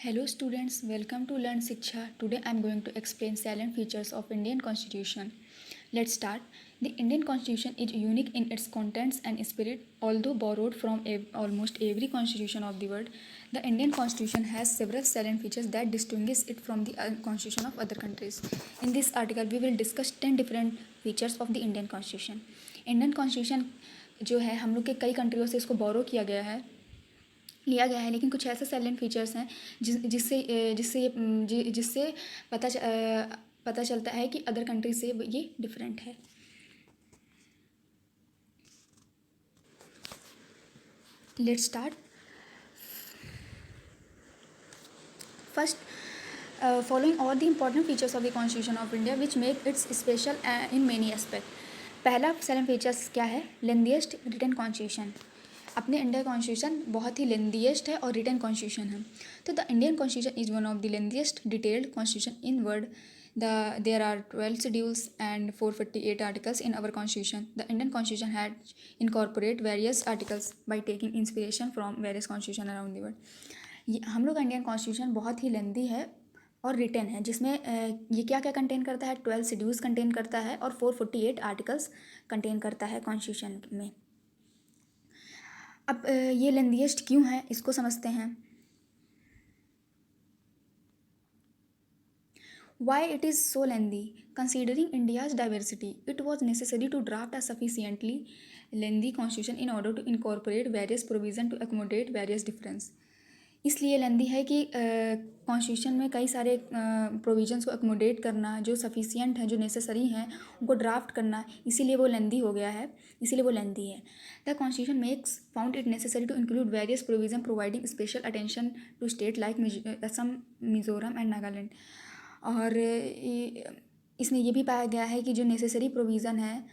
Hello students, welcome to Learn Shiksha. Today I am going to explain salient features of Indian Constitution. Let's start. The Indian Constitution is unique in its contents and spirit. Although borrowed from almost every constitution of the world, the Indian Constitution has several salient features that distinguish it from the constitution of other countries. In this article, we will discuss 10 different features of the Indian Constitution. Indian Constitution जो है हम लोग के कई कंट्रियों से इसको बोरो किया गया है, लेकिन कुछ ऐसे सैलेंट फीचर्स हैं जिससे पता चलता है कि अदर कंट्री से ये डिफरेंट है. Let's start. First, following all the important features of the Constitution of India which make it special in many aspects. पहला सैलेंट फीचर्स क्या है? Lengthiest written constitution. अपने इंडिया कॉन्स्टिट्यूशन बहुत ही लेंथीएस्ट है और रिटन कॉन्स्टिट्यूशन है. तो the Indian constitution is one of the lengthiest detailed constitution in world. There are 12 schedules and 448 articles in our constitution. The Indian constitution had incorporate various articles by taking inspiration from various constitution around the world. हम लोग का Indian constitution बहुत ही lengthy है और written है, जिसमें ये क्या क्या कंटेन करता है? 12 शेड्यूल्स कंटेन करता है और 448 आर्टिकल्स कंटेन करता है कॉन्स्टिट्यूशन में. अब ये लेंथीएस्ट क्यों है इसको समझते हैं. Why it is so lengthy? Considering India's diversity, it was necessary to draft a sufficiently lengthy constitution in order to incorporate various provisions to accommodate various difference. इसलिए लेंदी है कि कॉन्स्टिट्यूशन में कई सारे प्रोविजंस को अकोमोडेट करना जो सफिशिएंट हैं, जो नेसेसरी हैं, उनको ड्राफ्ट करना, इसीलिए वो लेंदी हो गया है, इसीलिए वो लेंदी है. The constitution makes found it necessary to include various provision providing special attention to state like Assam, Mizoram and Nagaland. और इसमें ये भी पाया गया है कि जो नेसेसरी प्रोविज़न है,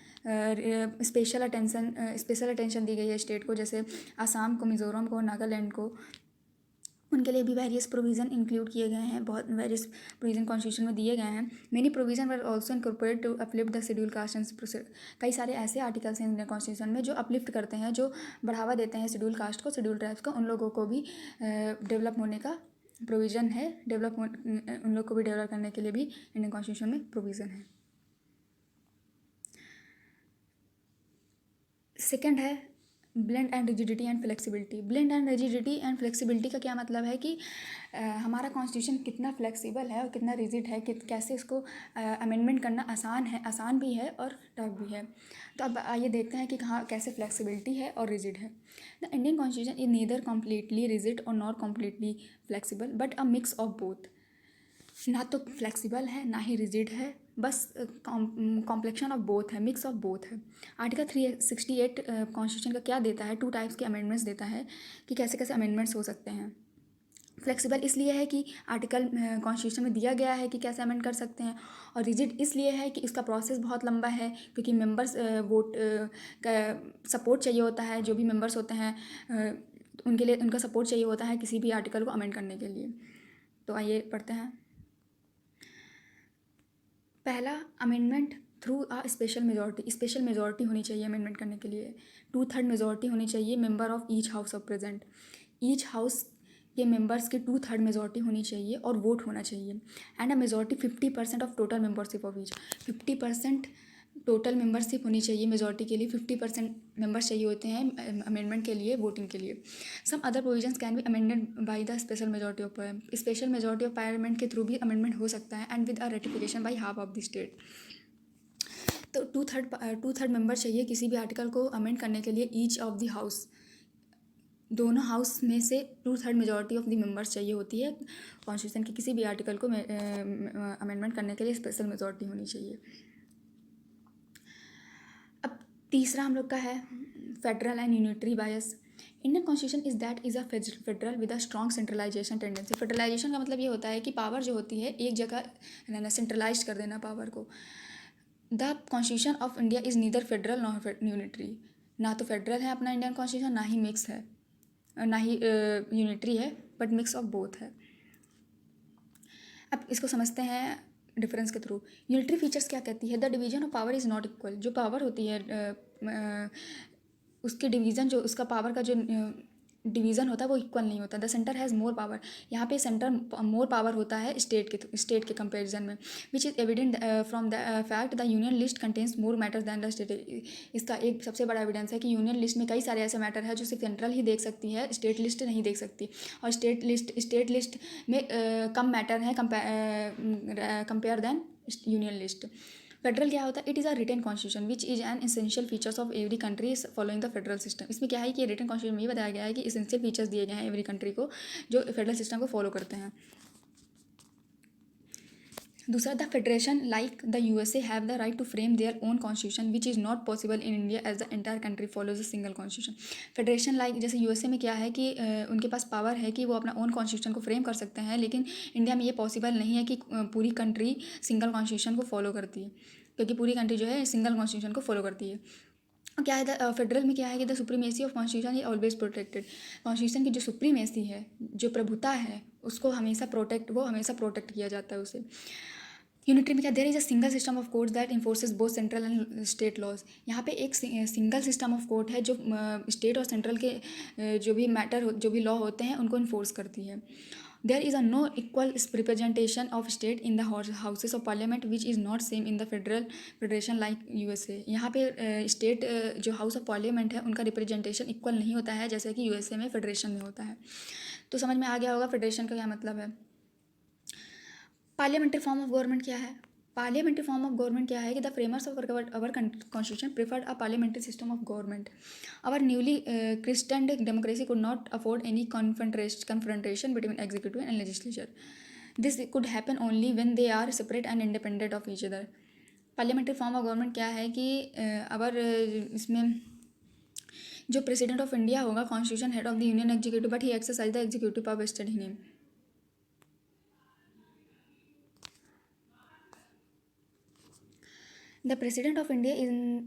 स्पेशल अटेंशन दी गई है स्टेट को, जैसे आसाम को, मिज़ोरम को, नागालैंड को, उनके लिए भी वेरियस प्रोविज़न इंक्लूड किए गए हैं. बहुत वेरियस प्रोविज़न कॉन्स्टिट्यूशन में दिए गए हैं. Many provision were also incorporate to uplift the schedule caste and. कई सारे ऐसे आर्टिकल्स हैं इंडियन कॉन्स्टिट्यूशन में जो अपलिफ्ट करते हैं, जो बढ़ावा देते हैं शेड्यूल कास्ट को, शेड्यूल ट्राइब्स को. उन लोगों को भी डेवलप होने का प्रोविज़न है, उन लोग को भी डेवलप करने के लिए भी इंडियन कॉन्स्टिट्यूशन में प्रोविज़न है. सेकेंड है blend and rigidity and flexibility. Blend and rigidity and flexibility का क्या मतलब है कि हमारा कॉन्स्टिट्यूशन कितना फ्लेक्सिबल है और कितना रिजिड है, कैसे इसको अमेंडमेंट करना आसान भी है और टफ भी है. तो अब आइए देखते हैं कि कहाँ कैसे फ्लेक्सिबिलिटी है और रिजिड है. The Indian constitution is neither completely rigid और not completely flexible but a mix of both. ना तो फ्लेक्सिबल है ना ही रिजिड है, बस कॉम्प्लेक्शन ऑफ बोथ है, मिक्स ऑफ बोथ है. आर्टिकल 368 कॉन्स्टिट्यूशन का क्या देता है? 2 टाइप्स के अमेंडमेंट्स देता है कि कैसे कैसे अमेंडमेंट्स हो सकते हैं. फ्लेक्सिबल इसलिए है कि आर्टिकल कॉन्स्टिट्यूशन में दिया गया है कि कैसे अमेंड कर सकते हैं, और रिजिड इसलिए है कि इसका प्रोसेस बहुत लंबा है, क्योंकि मेंबर्स वोट का सपोर्ट चाहिए होता है. जो भी मेंबर्स होते हैं उनके लिए उनका सपोर्ट चाहिए होता है किसी भी आर्टिकल को अमेंड करने के लिए. तो आइए पढ़ते हैं. पहला, amendment through a special majority. Special majority होनी चाहिए अमेंडमेंट करने के लिए. 2/3 मेजॉरिटी होनी चाहिए member of each house of present. Each house के मेंबर्स की 2/3 मेजॉरिटी होनी चाहिए और वोट होना चाहिए. And a majority 50% of total membership of each. 50% total membership होनी चाहिए मेजॉरिटी के लिए. 50% मेंबर्स चाहिए होते हैं अमेंडमेंट के लिए, वोटिंग के लिए. Some other provisions can be amended by the special majority of special majority of parliament के थ्रू भी अमेंडमेंट हो सकता है, and with a ratification by half of the state. तो टू थर्ड मेंबर चाहिए किसी भी आर्टिकल को अमेंड करने के लिए ईच ऑफ द हाउस. दोनों हाउस में से 2/3 मेजॉरिटी ऑफ द मेंबर्स चाहिए होती है कॉन्स्टिट्यूशन के किसी भी आर्टिकल को अमेंडमेंट करने के लिए. स्पेशल मेजॉरिटी होनी चाहिए. अब तीसरा हम लोग का है federal and unitary bias. Indian constitution is a federal with a strong centralisation tendency. Federalisation का मतलब ये होता है कि पावर जो होती है एक जगह रहना, सेंट्रलाइज कर देना पावर को. The constitution of India is neither federal nor unitary. ना तो फेडरल है अपना इंडियन कॉन्स्टिट्यूशन, ना ही मिक्स है, ना ही यूनिटरी है, बट मिक्स ऑफ बोथ है. अब इसको समझते हैं डिफरेंस के थ्रू. यूनिटरी फीचर्स क्या कहती है? The division of power is not equal. जो पावर होती है उसके डिवीज़न, जो उसका पावर का जो डिवीज़न होता है वो इक्वल नहीं होता। The centre has more power, यहाँ पे सेंटर मोर पावर होता है स्टेट के कंपेरिजन में, which is evident from the fact the union list contains more matters than the state. इसका एक सबसे बड़ा एविडेंस है कि यूनियन लिस्ट में कई सारे ऐसे मैटर है जो सिर्फ सेंट्रल ही देख सकती है, स्टेट लिस्ट नहीं देख सकती। और स्टेट लिस्ट में कम मैटर है compare than union list. Federal क्या होता है? It is a written constitution which is an essential features of every country following the federal system. इसमें क्या है कि रिटन कॉन्स्टिट्यूशन में ये बताया गया है कि एसेंशियल फीचर्स दिए गए हैं एवरी कंट्री को जो फेडरल सिस्टम को फॉलो करते हैं। दूसरा, the federation like the USA have the right to frame their own constitution which is not possible in India as the entire country follows a single constitution. Federation like जैसे USA में क्या है कि उनके पास power है कि वो अपना ओन कॉन्स्टिट्यूशन को फ्रेम कर सकते हैं, लेकिन इंडिया में ये पॉसिबल नहीं है कि पूरी कंट्री सिंगल कॉन्स्टिट्यूशन को फॉलो करती है, क्योंकि पूरी कंट्री जो है सिंगल कॉन्स्टिट्यूशन को फॉलो करती है। क्या है फेडरल में क्या है कि the supremacy of constitution is always protected. Constitution की जो सुप्रीमेसी है, जो प्रभुता है, उसको हमेशा प्रोटेक्ट किया जाता है उसे। यूनिटरी में क्या, there is a single system of court that enforces both central and state laws. यहाँ पे एक सिंगल सिस्टम ऑफ कोर्ट है जो स्टेट और सेंट्रल के जो भी लॉ होते हैं उनको इन्फोर्स करती है। There is a no equal representation of state in the houses of parliament which is not same in the federation like USA. यहाँ पे स्टेट जो हाउस ऑफ पार्लियामेंट है उनका रिप्रेजेंटेशन इक्वल नहीं होता है जैसे कि यूएसए में फेडरेशन में होता है। तो समझ में आ गया होगा फेडरेशन का क्या मतलब है। पार्लियामेंट्री फॉर्म ऑफ गवर्नमेंट क्या है? पार्लियामेंट्री फॉर्म ऑफ गवर्नमेंट क्या है कि the framers of our constitution preferred a parliamentary system of government. Our newly christened democracy could not afford any confrontation between executive and legislature. This could happen only when they are separate and independent of each other. Parliamentary form of government क्या है कि our इसमें जो president of India होगा constitution head of the union executive, but he exercise the executive power vested in him. The president of India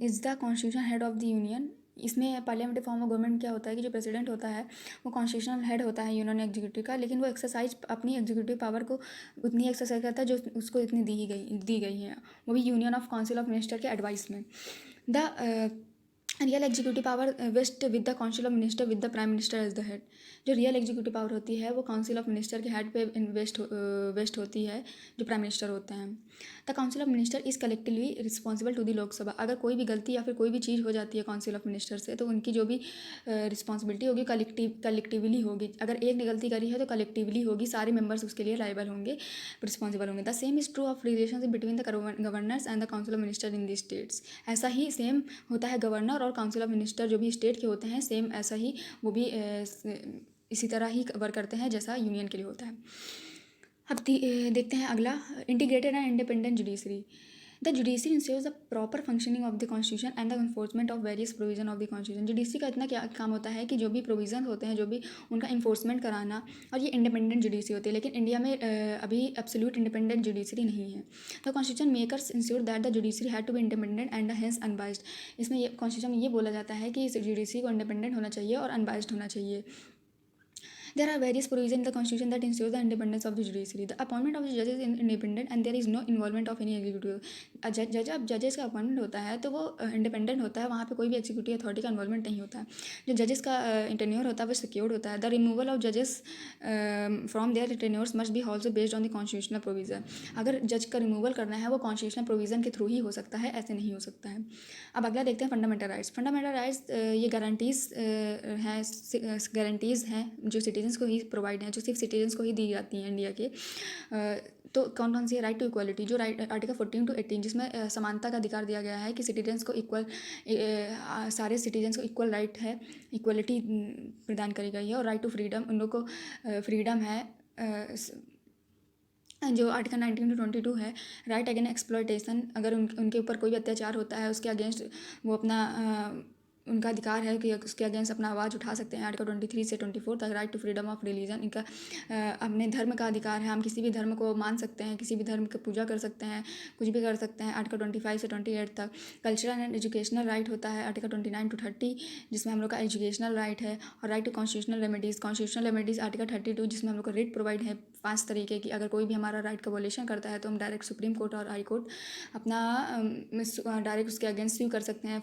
is the constitution head of the union. इसमें parliamentary form of government क्या होता है कि जो president होता है वो constitutional head होता है यूनियन एग्जीक्यूटिव का, लेकिन वो एक्सरसाइज अपनी एग्जीक्यूटिव पावर को उतनी एक्सरसाइज करता है जो उसको इतनी दी गई है, वो भी union of council of minister के एडवाइस में। The real executive power vest with the council of minister with the prime minister as the head. जो रियल एग्जीक्यूटिव पावर होती है वो काउंसिल ऑफ मिनिस्टर के हेड पे वेस्ट होती है जो प्राइम मिनिस्टर होते हैं। The council of minister is collectively responsible to the Lok Sabha. अगर कोई भी गलती या फिर कोई भी चीज़ हो जाती है काउंसिल ऑफ मिनिस्टर से तो उनकी जो भी रिस्पॉन्सिबिलिटी होगी कलेक्टिवली होगी। अगर एक ने गलती करी है तो कलेक्टिवली होगी, सारे मेंबर्स उसके लिए लाइबल होंगे, रिस्पॉन्सिबल होंगे। The same is true of relationship between the governors and the council of minister in the states. ऐसा ही सेम होता है गवर्नर और काउंसिल ऑफ मिनिस्टर जो भी स्टेट के होते हैं, सेम ऐसा ही वो भी इसी तरह ही वर्क करते हैं जैसा यूनियन के लिए होता है। अब देखते हैं अगला, integrated and independent judiciary. The judiciary ensures the proper functioning of the constitution and the enforcement of various provision of the constitution. Judiciary का इतना क्या काम होता है कि जो भी प्रोविजन होते हैं, जो भी उनका इन्फोर्समेंट कराना, और ये इंडिपेंडेंट जुडिशरी होती है। लेकिन इंडिया में अभी एब्सोल्यूट इंडिपेंडेंट जुडिशरी नहीं है। The constitution makers ensure that the judiciary had to be independent and hence unbiased. इसमें ये कॉन्स्टिट्यूशन में ये बोला जाता है कि इस जुडिशरी को इंडिपेंडेंट होना चाहिए और अनबाइस्ड होना चाहिए। There are various provisions in the Constitution that ensure the independence of the judiciary. The appointment of the judges is independent and there is no involvement of any executive. जब जजेस का appointment होता है तो वो independent होता है, वहाँ पे कोई भी एग्जीक्यूटिव अथॉरिटी का इन्वॉल्वमेंट नहीं होता है। जो जजेस का टेन्योर होता है वो सिक्योर्ड होता है। द रिमूवल ऑफ जजेस from their tenures must be also based on the constitutional provision. अगर जज का रिमूवल करना है वो कॉन्स्टिट्यूशनल प्रोविजन के थ्रू ही हो सकता है, ऐसे नहीं हो सकता है। अब अगला देखते हैं फंडामेंटल राइट्स। फंडामेंटल राइट्स ये गारंटीज़ हैं जो सिटीजन्स को ही प्रोवाइड हैं, जो सिर्फ सिटीजन्स को ही दी जाती हैं इंडिया के। तो कौन कौन सी है? राइट टू इक्वालिटी, जो राइट आर्टिकल 14 to 18 जिसमें समानता का अधिकार दिया गया है कि सिटीजन्स को इक्वल, सारे सिटीजन्स को इक्वल राइट है, इक्वलिटी प्रदान करी गई है। और राइट टू फ्रीडम, उन लोग को फ्रीडम है। जो आर्टिकल 19 to 22 है, राइट अगेंस्ट एक्सप्लॉयटेशन, अगर उनके ऊपर कोई भी अत्याचार होता है उसके अगेंस्ट वो अपना उनका अधिकार है कि उसके अगेंस्ट अपना आवाज़ उठा सकते हैं। आर्टिकल 23 से 24 तक right to freedom of religion, इनका अपने धर्म का अधिकार है, हम किसी भी धर्म को मान सकते हैं, किसी भी धर्म की पूजा कर सकते हैं, कुछ भी कर सकते हैं। आर्टिकल 25 से 28 तक कल्चरल एंड एजुकेशनल राइट होता है, आर्टिकल 29 to 30 जिसमें हम लोग का एजुकेशनल राइट है। और right to constitutional remedies article 32 जिसमें हम लोग को रिट प्रोवाइड है 5 तरीके की। अगर कोई भी हमारा राइट का वॉलेशन करता है तो हम डायरेक्ट सुप्रीम कोर्ट और हाई कोर्ट अपना डायरेक्ट उसके अगेंस्ट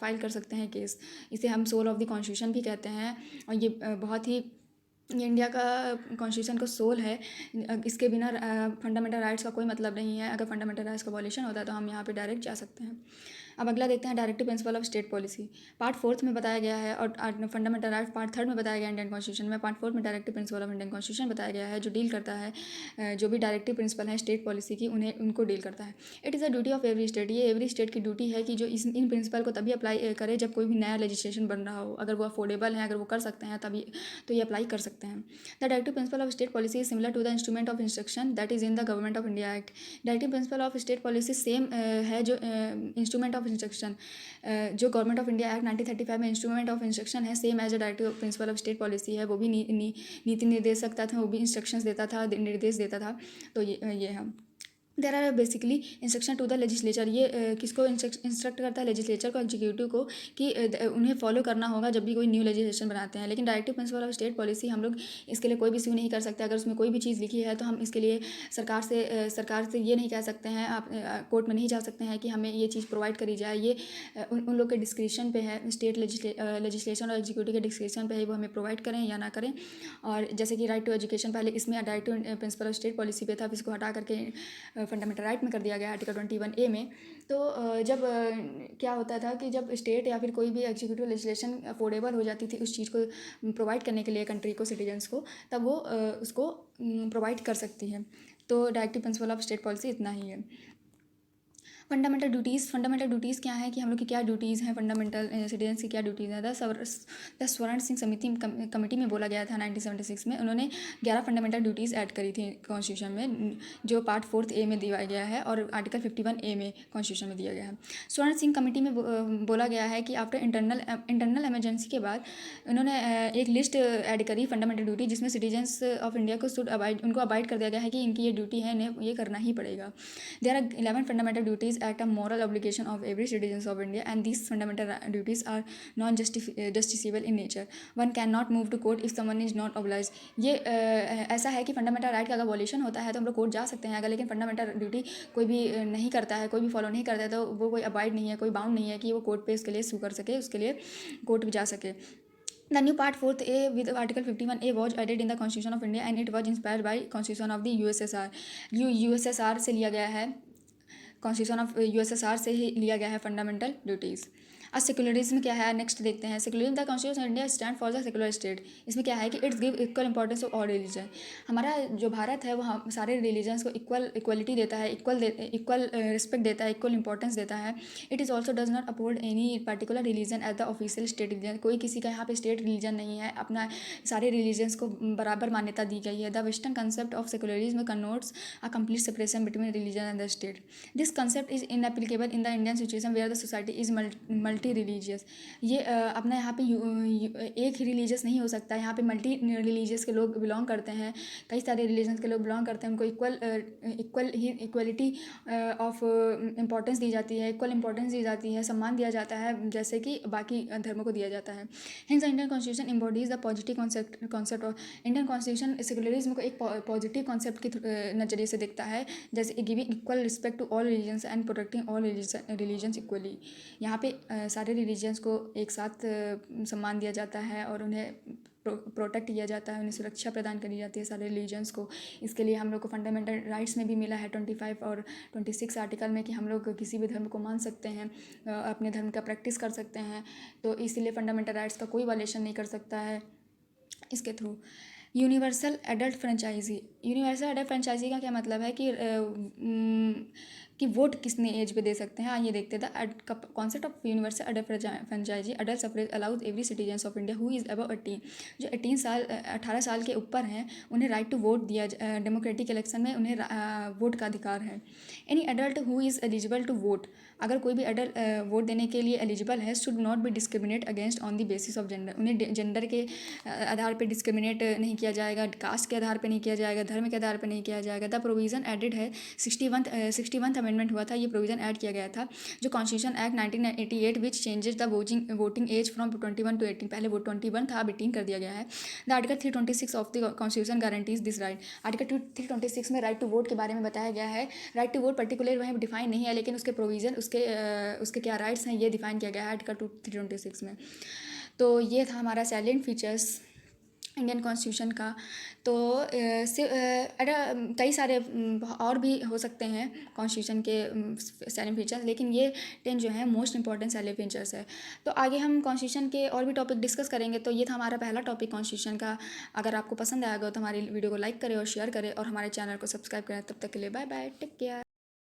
फाइल कर सकते हैं केस। इसे हम सोल ऑफ द कॉन्स्टिट्यूशन भी कहते हैं। और ये बहुत ही ये इंडिया का कॉन्स्टिट्यूशन का सोल है। इसके बिना फंडामेंटल राइट्स का कोई मतलब नहीं है। अगर फंडामेंटल राइट्स का वॉल्यूशन होता है तो हम यहाँ पे डायरेक्ट जा सकते हैं। अब अगला देखते हैं directive principle of state policy. Part 4 में बताया गया है और फंडामेंटल राइट्स पार्ट 3 में बताया गया है इंडियन कॉन्स्टिट्यूशन में। पार्ट 4 में directive principle of Indian constitution बताया गया है, जो डील करता है जो भी डायरेक्टिव प्रिंसिपल हैं स्टेट पॉलिसी की, उनको डील करता है। It is a duty of every state. ये एवरी स्टेट की ड्यूटी है कि जो इन प्रिंसिपल को तभी अप्लाई करे जब कोई भी नया लेजिस्लेशन बन रहा हो। अगर वो अफोर्डेबल है, अगर वो कर सकते हैं तभी तो ये अप्लाई कर सकते हैं। The directive principle of state policy is similar to the instrument of instruction that is in the government of India act. Directive principle of state policy same है जो इंस्ट्रूमेंट ऑफ इंस्ट्रक्शन जो government of India act 1935 में instrument of instruction है, same as a directive principle of state policy है। वो भी नीति निर्देशकता था, वो भी इंस्ट्रक्शंस देता था, निर्देश देता था। तो ये है। There are basically instruction to the legislature. ये किसको इंस्ट्रक्ट करता है? लेजिस्लेचर को, एग्जीक्यूटिव को, कि उन्हें फॉलो करना होगा जब भी कोई न्यू लेजिस्लेशन बनाते हैं। लेकिन directive principle of state policy हम लोग इसके लिए कोई भी इश्यू नहीं कर सकते। अगर उसमें कोई भी चीज़ लिखी है तो हम इसके लिए सरकार से ये नहीं कह सकते हैं, आप कोर्ट में नहीं जा सकते हैं कि हमें ये चीज़ प्रोवाइड करी जाए। ये उन लोग के डिस्क्रिप्शन पे है, स्टेट लेजिस्लेशन और एग्जीक्यूटिव के डिस्क्रिप्शन पे है, वो हमें प्रोवाइड करें या ना करें। और जैसे कि राइट टू एजुकेशन पहले इसमें directive principle of state policy पे था, अब इसको हटा करके फंडामेंटल राइट में कर दिया गया आर्टिकल 21A में। तो जब क्या होता था कि जब स्टेट या फिर कोई भी एग्जीक्यूटिव लेजिस्लेशन अफोर्डेबल हो जाती थी उस चीज़ को प्रोवाइड करने के लिए कंट्री को, सिटीजन्स को, तब वो उसको प्रोवाइड कर सकती है। तो directive principle of state policy इतना ही है। फंडामेंटल ड्यूटीज़ क्या है कि हम लोग की क्या ड्यूटीज़ हैं, फंडामेंटल सिटीजन्स की क्या ड्यूटीज़ हैं। द स्वर्ण सिंह समिति कमेटी में बोला गया था 1976 में। उन्होंने 11 फंडामेंटल ड्यूटीज़ ऐड करी थी कॉन्स्टिट्यूशन में, जो पार्ट 4A में दिया गया है और आर्टिकल 51A में कॉन्स्टिट्यूशन में दिया गया है। स्वर्ण सिंह कमेटी में बोला गया है कि आफ्टर इंटरनल एमरजेंसी के बाद उन्होंने एक लिस्ट ऐड करी फंडामेंटल ड्यूटी, जिसमें सिटीजन्स ऑफ इंडिया को उनको अबाइड कर दिया गया है कि इनकी ये ड्यूटी है, इन्हें ये करना ही पड़ेगा। There are 11 fundamental duties act a moral obligation of every citizens of India, and these fundamental duties are non-justiciable in nature. One cannot move to court if someone is not obliged. ये ऐसा है कि fundamental right का अगर violation होता है तो हम लोग कोर्ट जा सकते हैं। अगर लेकिन फंडामेंटल ड्यूटी कोई भी नहीं करता है, कोई भी फॉलो नहीं करता है, तो वो कोई अबाइड नहीं है, कोई बाउंड नहीं है कि वो कोर्ट पे इसके लिए सू कर सके, उसके लिए कोर्ट भी जा सके। The new part 4A with Article 51A was added in the Constitution of India, and it was inspired by Constitution of the USSR. USSR से लिया गया है, कॉन्स्टिट्यूशन ऑफ यूएसएसआर से ही लिया गया है फंडामेंटल ड्यूटीज़। अब सेकुलरिज्म क्या है, नेक्स्ट देखते हैं। Secularism the constitution of India stand for the secular state. इसमें क्या है कि it's give equal importance of all religion. हमारा जो भारत है वो सारे रिलीजन्स को इक्वलिटी देता है, इक्वल रिस्पेक्ट देता है, इक्वल इंपॉर्टेंस देता है। It is also does not uphold any particular religion as the official state religion. कोई किसी का यहाँ पे स्टेट रिलीजन नहीं है, अपना सारे रिलीजन्स को बराबर मान्यता दी गई है। The western concept of secularism connotes a complete separation between religion and the state. This concept is inapplicable in the Indian situation where the society is multi religious. ये अपना यहाँ पे एक ही रिलीजियस नहीं हो सकता। यहाँ पे मल्टी रिलीजियस के लोग बिलोंग करते हैं, कई सारे रिलीजन्स के लोग बिलोंग करते हैं। उनको इक्वलिटी ऑफ इम्पोर्टेंस दी जाती है, इक्वल इंपॉर्टेंस दी जाती है, सम्मान दिया जाता है जैसे कि बाकी धर्मों को दिया जाता है। Hence the Indian constitution embodies the positive concept of Indian constitution secularism को एक पॉजिटिव कॉन्सेप्ट के नज़रिए से देखता है, जैसे giving equal respect to all religions and protecting all religions equally. यहाँ पे सारे रिलीजन्स को एक साथ सम्मान दिया जाता है और उन्हें प्रोटेक्ट किया जाता है, उन्हें सुरक्षा प्रदान करी जाती है सारे रिलीजन्स को। इसके लिए हम लोग को फंडामेंटल राइट्स में भी मिला है 25 और 26 आर्टिकल में कि हम लोग किसी भी धर्म को मान सकते हैं, अपने धर्म का प्रैक्टिस कर सकते हैं। तो इसीलिए फंडामेंटल राइट्स का कोई वायलेशन नहीं कर सकता है इसके थ्रू। यूनिवर्सल एडल्ट फ्रेंचाइजी का क्या मतलब है कि वोट किसने एज पे दे सकते हैं। हाँ, ये देखते थे concept of universal adult franchise adult suffrage allows every citizens of India who is above 18, जो 18 साल के ऊपर हैं, उन्हें राइट टू वोट दिया। डेमोक्रेटिक इलेक्शन में उन्हें वोट का अधिकार है। Any adult who is eligible to vote, अगर कोई भी एडल्ट वोट देने के लिए एलिजिबल है, should not be discriminate against on the basis of gender. उन्हें जेंडर के आधार पर डिस्क्रिमिनेट नहीं किया जाएगा, कास्ट के आधार पर नहीं किया जाएगा, धर्म के आधार पर नहीं किया जाएगा। द प्रोविज़न एडेड है 61th अमेंडमेंट हुआ था, ये प्रोविज़न ऐड किया गया था जो constitution act 1988 which changes the voting age from 21 to 18। पहले वो 21 था, अब 18 कर दिया गया है। The article 326 of the constitution guarantees this right. Article 326 में राइट टू वोट के बारे में बताया गया है। राइट टू वोट पर्टिकुलर वहीं डिफाइन नहीं है, लेकिन उसके प्रोविज़न उसके क्या राइट्स हैं ये डिफाइन किया गया है आर्टिकल 326 में। तो ये था हमारा सैलेंट फीचर्स इंडियन कॉन्स्टिट्यूशन का। तो कई सारे और भी हो सकते हैं कॉन्स्टिट्यूशन के सेलिंग फीचर्स, लेकिन ये 10 जो हैं मोस्ट इंपॉर्टेंट सेलिंग फीचर्स है। तो आगे हम कॉन्स्टिट्यूशन के और भी टॉपिक डिस्कस करेंगे। तो ये था हमारा पहला टॉपिक कॉन्स्टिट्यूशन का। अगर आपको पसंद आएगा तो हमारी वीडियो को लाइक करें और शेयर करें और हमारे चैनल को सब्सक्राइब करें। तब तक के लिए बाय बाय, टेक केयर।